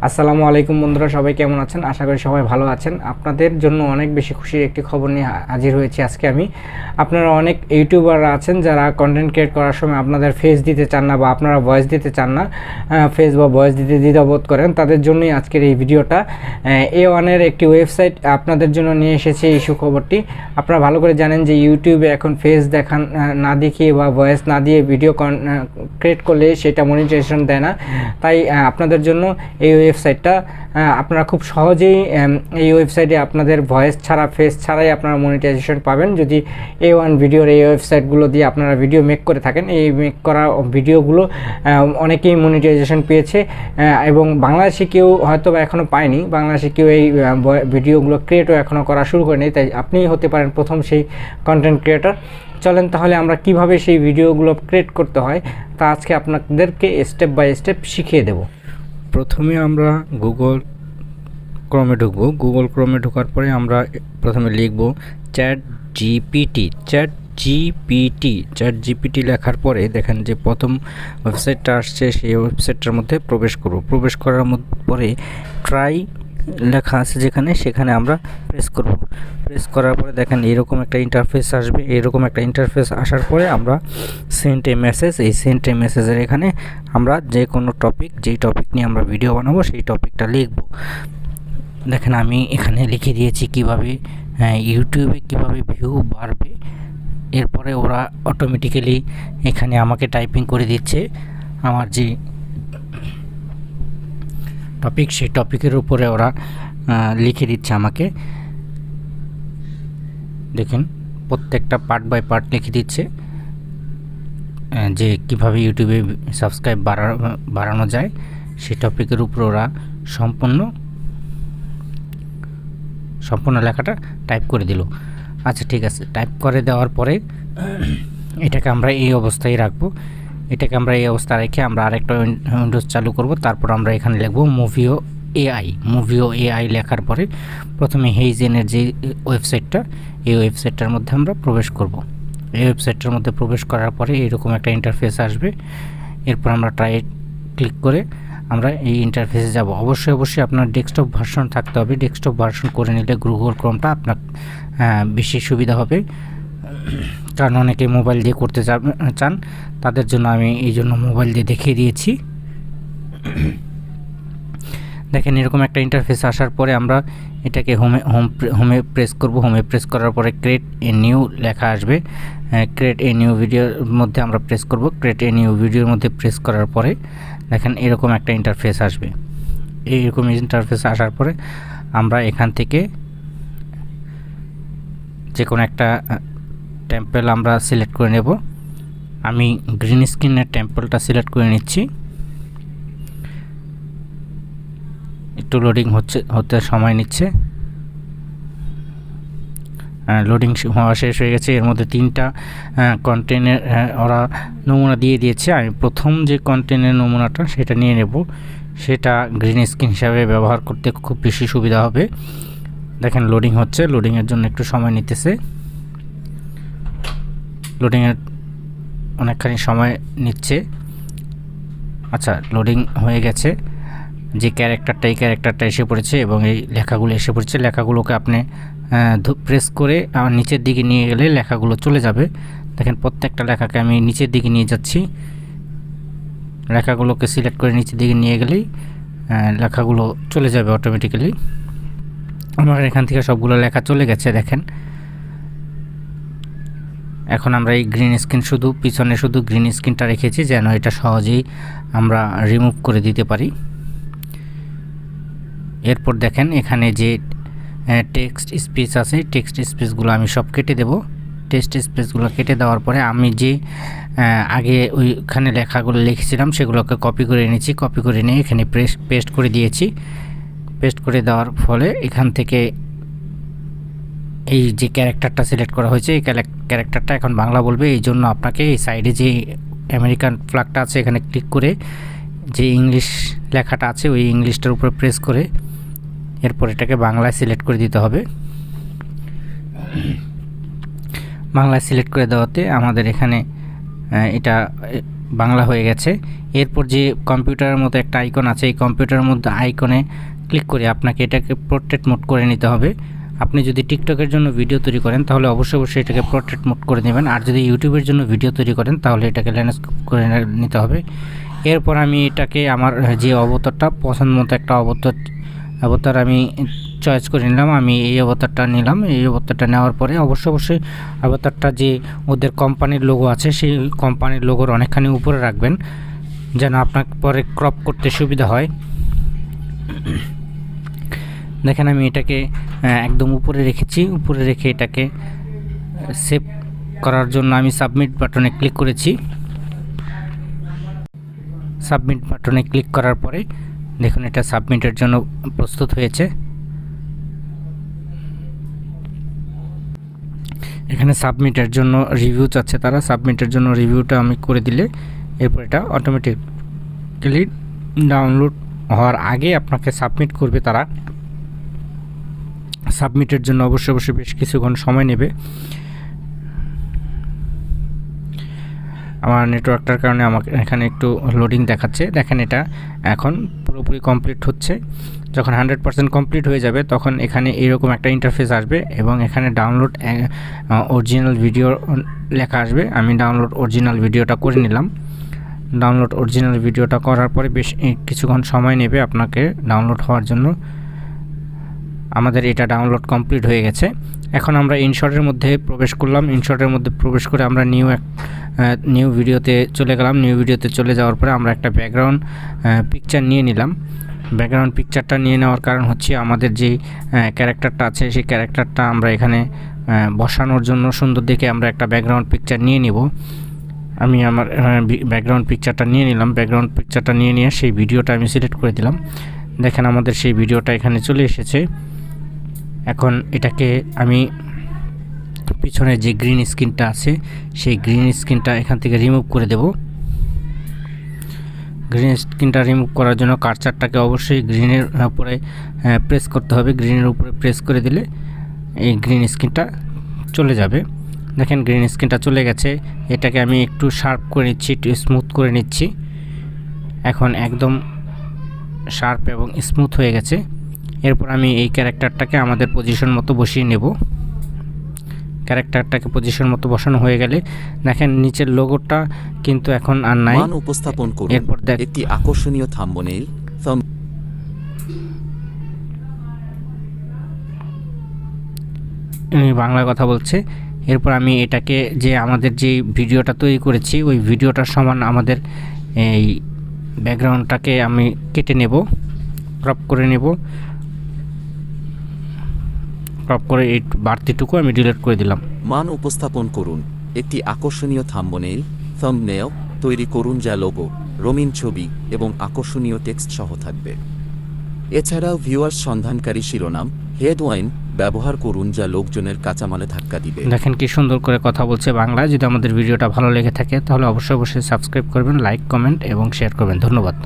আসসালামু আলাইকুম বন্ধুরা, সবাই কেমন আছেন? আশা করি সবাই ভালো আছেন। আপনাদের জন্য অনেক বেশি খুশির একটি খবর নিয়ে হাজির হয়েছি আজকে আমি। আপনারা অনেক ইউটিউবাররা আছেন যারা কন্টেন্ট ক্রিয়েট করার সময় আপনাদের ফেস দিতে চান না বা আপনারা ভয়েস দিতে চান না, ফেস বা ভয়েস দিতে দ্বিধাবোধ করেন, তাদের জন্যই আজকের এই ভিডিওটা। A1-এর একটি ওয়েবসাইট আপনাদের জন্য নিয়ে এসেছে এই সুখবরটি। আপনারা ভালো করে জানেন যে ইউটিউবে এখন ফেস দেখান না দেখিয়ে বা ভয়েস না দিয়ে ভিডিও ক্রিয়েট করলে সেটা মনিটাইজেশন দেয় না। তাই আপনাদের জন্য এই ওয়েবসাইটটা আপনারা খুব সহজেই এই ওয়েবসাইটে আপনাদের ভয়েস ছাড়া ফেস ছাড়াই আপনারা মনিটাইজেশন পাবেন। যদি A1 ভিডিওর এই ওয়েবসাইটগুলো দিয়ে আপনারা ভিডিও মেক করে থাকেন, এই মেক করা ভিডিওগুলো অনেকেই মনিটাইজেশন পেয়েছে এবং বাংলাদেশে কেউ হয়তো বা এখনও পায়নি, বাংলাদেশে কেউ এই ভিডিওগুলো ক্রিয়েটও এখনও করা শুরু করেনি। তাই আপনিই হতে পারেন প্রথম সেই কন্টেন্ট ক্রিয়েটর। চলেন তাহলে আমরা কিভাবে সেই ভিডিওগুলো ক্রিয়েট করতে হয় তা আজকে আপনাদেরকে স্টেপ বাই স্টেপ শিখিয়ে দেব। প্রথমে আমরা গুগল ক্রোমে ঢুকবো। গুগল ক্রোমে ঢোকার পরে আমরা প্রথমে লিখব চ্যাট জিপিটি লেখার পরে দেখেন যে প্রথম ওয়েবসাইটটা আসছে, সেই ওয়েবসাইটটার মধ্যে প্রবেশ করার পরে ট্রাই লেখা আছে সেখানে আমরা প্রেস করার পরে দেখেন এরকম একটা ইন্টারফেস আসবে। এরকম একটা ইন্টারফেস আসার পরে আমরা সেন্ড এ মেসেজ, এই সেন্ড এ মেসেজের এখানে আমরা যে কোনো যেই টপিক নিয়ে আমরা ভিডিও বানাবো সেই টপিকটা লিখব। দেখেন আমি এখানে লিখে দিয়েছি কিভাবে ইউটিউবে কিভাবে ভিউ বাড়বে। এরপরে ওরা অটোমেটিক্যালি এখানে আমাকে টাইপিং করে দিচ্ছে আমার যে টপিক, সেই টপিকের উপরে ওরা লিখে দিচ্ছে আমাকে। দেখেন প্রত্যেকটা পার্ট বাই পার্ট লিখে দিচ্ছে যে কিভাবে ইউটিউবে সাবস্ক্রাইব বাড়ানো যায়, সেই টপিকের উপর ওরা সম্পূর্ণ লেখাটা টাইপ করে দিল। আচ্ছা ঠিক আছে, টাইপ করে দেওয়ার পরে এটাকে আমরা এই অবস্থায় রাখবো। এটাকে আমরা এই অবস্থায় রেখে আমরা আরেকটা উইন্ডোজ চালু করব। তারপর আমরা এখানে লিখব মুভিও এআই লেখার পরে প্রথমে হেইজেনের যে ওয়েবসাইটটা, এই ওয়েবসাইটটার মধ্যে আমরা প্রবেশ করব। এই ওয়েবসাইটটার মধ্যে প্রবেশ করার পরে এরকম একটা ইন্টারফেস আসবে। এরপর আমরা ক্লিক করে আমরা এই ইন্টারফেসে যাব। অবশ্যই আপনার ডেস্কটপ ভার্সন থাকতে হবে। ডেস্কটপ ভার্সন করে নিলে গুগল ক্রোমটা আপনার বেশি সুবিধা হবে, কারণ অনেকে মোবাইল দিয়ে করতে চান, তাদের জন্য আমি এই জন্য মোবাইল দিয়ে দেখিয়ে দিয়েছি। দেখেন এরকম একটা ইন্টারফেস আসার পরে আমরা এটাকে হোমে প্রেস করব। হোমে প্রেস করার পরে ক্রিয়েট এ নিউ লেখা আসবে। ক্রিয়েট এ নিউ ভিডিওর মধ্যে আমরা প্রেস করব। ক্রিয়েট এ নিউ ভিডিওর মধ্যে প্রেস করার পরে দেখেন এরকম একটা ইন্টারফেস আসবে। এইরকম ইন্টারফেস আসার পরে আমরা এখান থেকে যে কোনো একটা টেম্পল আমরা সিলেক্ট করে নেব। আমি গ্রিন স্ক্রিনের টেম্পলটা সিলেক্ট করে নিচ্ছি। একটু লোডিং হতে সময় নিচ্ছে। লোডিং হওয়া শেষ হয়ে গেছে। এর মধ্যে 3টা কন্টেন্টের ওরা নমুনা দিয়ে দিয়েছে। আমি প্রথম যে কন্টেন্টের নমুনাটা সেটা নিয়ে নেব। সেটা গ্রিন স্ক্রিন হিসাবে ব্যবহার করতে খুব বেশি সুবিধা হবে। দেখেন লোডিং হচ্ছে, লোডিংয়ের জন্য একটু সময় নিতেছে। লোডিংয়ের অনেকখানি সময় নিচ্ছে। আচ্ছা, লোডিং হয়ে গেছে। যে এই ক্যারেক্টারটা এসে পড়েছে এবং এই লেখাগুলো এসে পড়েছে। লেখাগুলোকে আপনি প্রেস করে আমার নিচের দিকে নিয়ে গেলে লেখাগুলো চলে যাবে। দেখেন প্রত্যেকটা লেখাকে আমি নিচের দিকে নিয়ে যাচ্ছি। লেখাগুলোকে সিলেক্ট করে নিচের দিকে নিয়ে গেলেই লেখাগুলো চলে যাবে অটোমেটিক্যালি। আমার এখান থেকে সবগুলো লেখা চলে গেছে। দেখেন এখন আমরা এই পিছনে শুধু গ্রিন স্ক্রিনটা রেখেছি যেন এটা সহজেই আমরা রিমুভ করে দিতে পারি। এরপর দেখেন এখানে যে টেক্সট স্পেস আছে, টেক্সট স্পেসগুলো আমি সব কেটে দেব। টেক্সট স্পেসগুলো কেটে দেওয়ার পরে আমি যে আগে ওইখানে লেখাগুলো লিখেছিলাম সেগুলোকে কপি করে এনেছি। কপি করে নিয়ে এখানে পেস্ট করে দিয়েছি। পেস্ট করে দেওয়ার ফলে এখান থেকে এই যে ক্যারেক্টারটা সিলেক্ট করা হয়েছে, এই ক্যারেক্টারটা এখন বাংলা বলবে। এই জন্য আপনাকে এই সাইডে যে আমেরিকান ফ্ল্যাগটা আছে এখানে ক্লিক করে যে ইংলিশ লেখাটা আছে ওই ইংলিশটার উপরে প্রেস করে এরপর এটাকে বাংলায় সিলেক্ট করে দিতে হবে। বাংলায় সিলেক্ট করে দেওয়াতে আমাদের এখানে এটা বাংলা হয়ে গেছে। এরপর যে কম্পিউটারের মতো একটা আইকন আছে, এই কম্পিউটারের মধ্যে আইকনে ক্লিক করে আপনাকে এটাকে পোর্ট্রেট মোড করে নিতে হবে। আপনি যদি টিকটকের জন্য ভিডিও তৈরি করেন তাহলে অবশ্যই এটাকে পোর্ট্রেট মোড করে নেবেন, আর যদি ইউটিউবের জন্য ভিডিও তৈরি করেন তাহলে এটাকে ল্যান্ডস্কেপ করে নিতে হবে। এরপর আমি এটাকে আমার যে অবতারটা পছন্দ মতো একটা অবতার আমি চয়েস করে নিলাম। আমি এই অবতারটা নিলাম। এই অবতারটা নেওয়ার পরে অবশ্যই অবতারটা যে ওদের কোম্পানির লোগো আছে সেই কোম্পানির লোগোর অনেকখানি উপরে রাখবেন, যেন আপনার পরে ক্রপ করতে সুবিধা হয়। দেখেন আমি এটাকে একদম উপরে রেখেছি। উপরে রেখে এটাকে সেভ করার জন্য আমি সাবমিট বাটনে ক্লিক করেছি। সাবমিট বাটনে ক্লিক করার পরে দেখুন এটা সাবমিটের জন্য প্রস্তুত হয়েছে। এখানে সাবমিটের জন্য রিভিউ চাচ্ছে তারা। সাবমিটের জন্য রিভিউটা আমি করে দিলে এরপর এটা অটোমেটিক্যালি ডাউনলোড হওয়ার আগে আপনাকে সাবমিট করবে তারা। সাবমিটের জন্য অবশ্যই বেশ কিছুক্ষণ সময় নেবে। আমার নেটওয়ার্কটার কারণে আমাকে এখানে একটু লোডিং দেখাচ্ছে। দেখেন এটা এখন পুরোপুরি কমপ্লিট হচ্ছে। যখন 100% কমপ্লিট হয়ে যাবে তখন এখানে এরকম একটা ইন্টারফেস আসবে এবং এখানে ডাউনলোড অরিজিনাল ভিডিও লেখা আসবে। আমি ডাউনলোড অরিজিনাল ভিডিওটা করে নিলাম। ডাউনলোড অরিজিনাল ভিডিওটা করার পরে বেশ কিছুক্ষণ সময় নেবে আপনাকে ডাউনলোড হওয়ার জন্য। আমাদের এটা ডাউনলোড কমপ্লিট হয়ে গেছে। এখন আমরা ইনশটের মধ্যে প্রবেশ করলাম। ইনশটের মধ্যে প্রবেশ করে আমরা নিউ ভিডিওতে চলে গেলাম। নিউ ভিডিওতে চলে যাওয়ার পরে আমরা একটা ব্যাকগ্রাউন্ড পিকচার নিয়ে নিলাম। ব্যাকগ্রাউন্ড পিকচারটা নিয়ে নেওয়ার কারণ হচ্ছে আমাদের যে ক্যারেক্টারটা আছে সেই ক্যারেক্টারটা আমরা এখানে বসানোর জন্য সুন্দর দেখে আমরা একটা ব্যাকগ্রাউন্ড পিকচার নিয়ে নিব। আমি আমার ব্যাকগ্রাউন্ড পিকচারটা নিয়ে নিলাম। ব্যাকগ্রাউন্ড পিকচারটা নিয়ে সেই ভিডিওটা আমি সিলেক্ট করে দিলাম। দেখেন আমাদের সেই ভিডিওটা এখানে চলে এসেছে। এখন এটাকে আমি পিছনে যে গ্রিন স্ক্রিনটা আছে সেই গ্রিন স্ক্রিনটা এখান থেকে রিমুভ করে দেব। গ্রিন স্ক্রিনটা রিমুভ করার জন্য কার্সারটাকে অবশ্যই গ্রিনের উপরে প্রেস করতে হবে। গ্রিনের উপরে প্রেস করে দিলে এই গ্রিন স্ক্রিনটা চলে যাবে। দেখেন গ্রিন স্ক্রিনটা চলে গেছে। এটাকে আমি একটু শার্প করে নিচ্ছি, একটু স্মুথ করে নিচ্ছি। এখন একদম শার্প এবং স্মুথ হয়ে গেছে। এরপর আমি এই ক্যারেক্টারটাকে আমাদের পজিশন মতো বসিয়ে নেব। ক্যারেক্টারটাকে পজিশন মতো বসানো হয়ে গেলে দেখেন নিচের লোগোটা কিন্তু এখন আর নাই। মান উপস্থাপন করুন। এরপর একটি আকর্ষণীয় থাম্বনেইল বাংলা কথা বলছে। এরপর আমি এটাকে যে আমাদের যে ভিডিওটা তৈরি করেছি ওই ভিডিওটার সমান আমাদের এই ব্যাকগ্রাউন্ডটাকে আমি কেটে নেব, ক্রপ করে নেব। ক্রপ করে এই বাড়তিটুকু আমি ডিলিট করে দিলাম। মান উপস্থাপন করুন। একটি আকর্ষণীয় থাম্বনেইল তৈরি করুন যা লোগো, রঙিন ছবি এবং আকর্ষণীয় টেক্সট সহ থাকবে। এছাড়াও ভিউয়ার্স সন্ধানকারী শিরোনাম হেডলাইন ব্যবহার করুন যা লোকজনের কাঁচামালে ধাক্কা দিবে। দেখেন কি সুন্দর করে কথা বলছে বাংলায়। যদি আমাদের ভিডিওটা ভালো লেগে থাকে তাহলে অবশ্যই সাবস্ক্রাইব করবেন, লাইক, কমেন্ট এবং শেয়ার করবেন। ধন্যবাদ।